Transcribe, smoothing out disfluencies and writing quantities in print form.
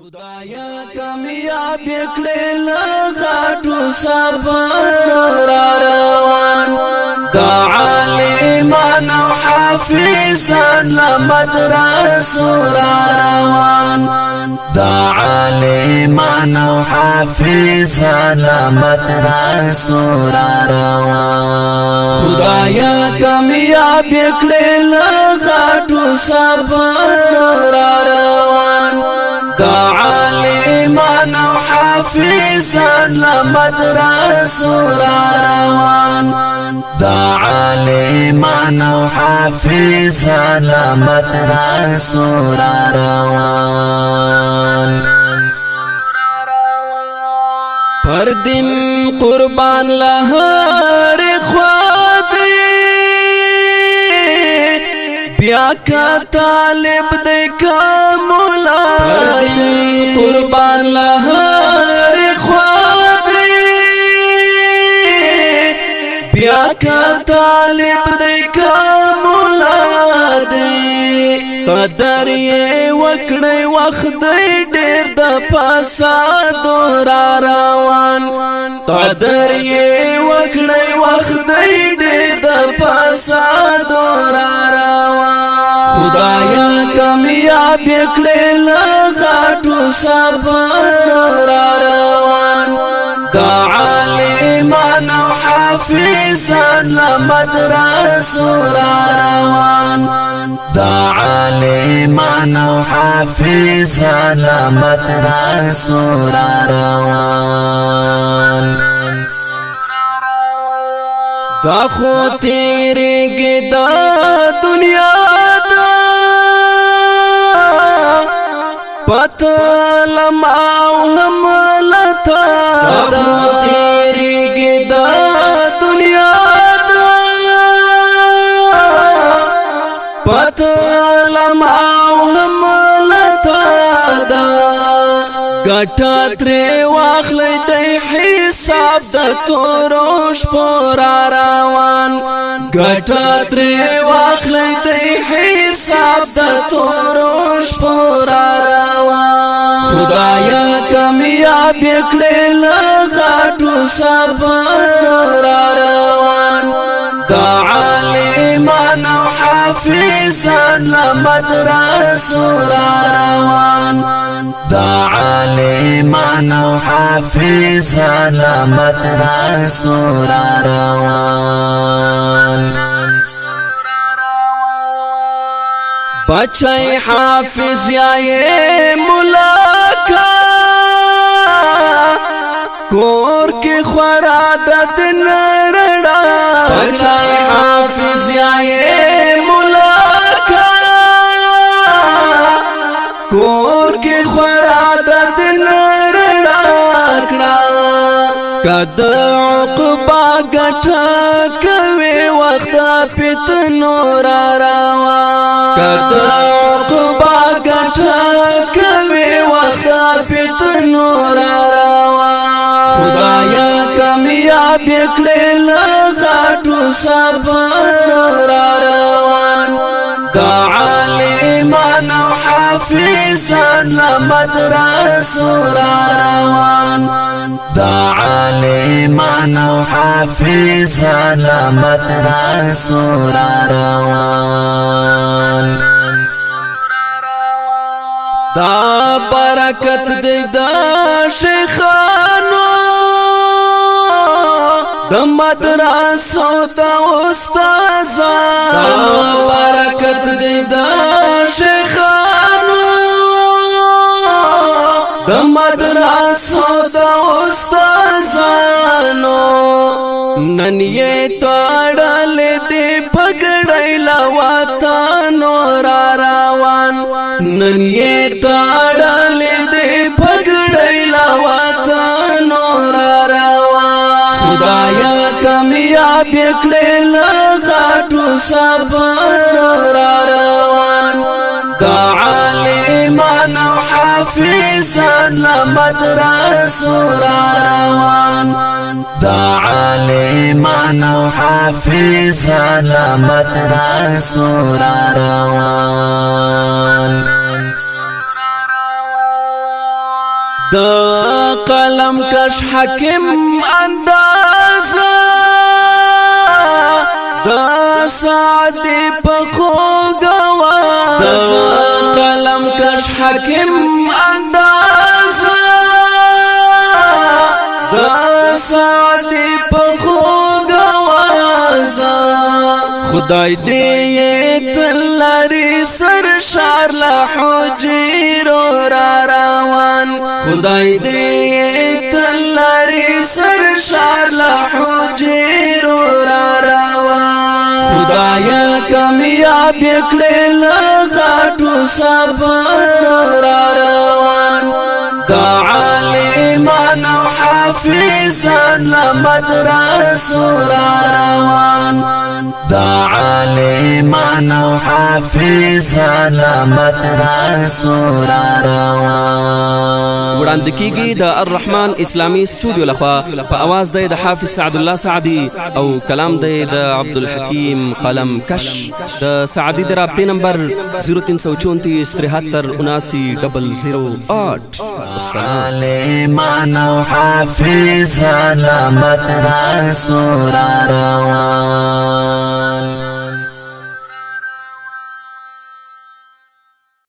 خدایا کامیاب کړې لغاټو صبر روان دا عالمان او حافظان لمدرسو روان دا عالمان او حافظان لمدرسو روان خدایا کامیاب کړې لغاټو صبر روان دا عالمان او حافظان لمدرسو روان دا عالمان او حافظان لمدرسو روان پر دین قربان لهر خوادی بیا کا طالب دے کاملا قربان لہر خوادی بیا کا طالب دے کاملا دے قدر یہ وکڑی وقت دیر دا پاسا دورا روان قدر یہ وکڑی وقت دیر دا پاسا دورا خدایا کامیاب کړې لغاټو صبر روان دا عالمان او حافظان لمدرسو روان دا عالمان او حافظان لمدرسو روان دا خو تیرېږي دا دنیا پتلماو هملتا دا تیرېږي دا دنیا دا پتلماو هملتا دا ګټه ترې واخلئ د حساب د تورو شپو را روان ګټه ترې واخلئ د حساب د تورو شپو را روان خدایا کامیاب کړې لغاټو صبر را روان دا عالمان او حافظان لمدرسو را روان دا عالمان او حافظان لمدرسو را روان بچای حافظ یا مولا کور کی خورا دد نرڑا بچای حافظ یا مولا کور کی خورا دد نرڑا کد عقبا گٹھا کوي وخت فتنو را روان کد عقبا گٹھا کوي وخت فتنو را روان خدایا کامیاب کړې لغاټو صبر را روان دا عالمان او حافظان لمدرسو را روان دا عالمان او حافظان لمدرسو را روان دا برکت دی دا شیخانو دا مدرسو دا استازانو دا برکت دی دا شیخانو دا مدرسو دا استازانو نن یہ تاڑل دی پگڑی لواتانو را روان نن یہ تاڑل دی پگڑی لواتانو را روان خدایا کامیاب کړې لغاټو صبر را روان دا عالمان او حافظان لمدرسو را روان دا عالمان او حافظان لمدرسو را روان دا قلم کش حکم اندازا دا سعدی پخو گوازا قلم کش حکم اندازا دا سعدی پخو گوازا خدای دی تلاری سرشار لحجیرو را روان خدای دی تلاری سرشار لحجیرو را روان خدایا کامیاب کړې لغټو صبر را روان دا عالمان او حافظان لمدرسو را روان دا عالمان او حافظان لمدرسو را روان وړاندې کیږي د الرحمن اسلامی سټوډیو لخوا په اواز د حافظ سعد الله سعدي او کلام د عبد الحکیم قلم کش د سعدي د رابطې نمبر 0334 73 008 عالمان او حافظان لمدرسو را روان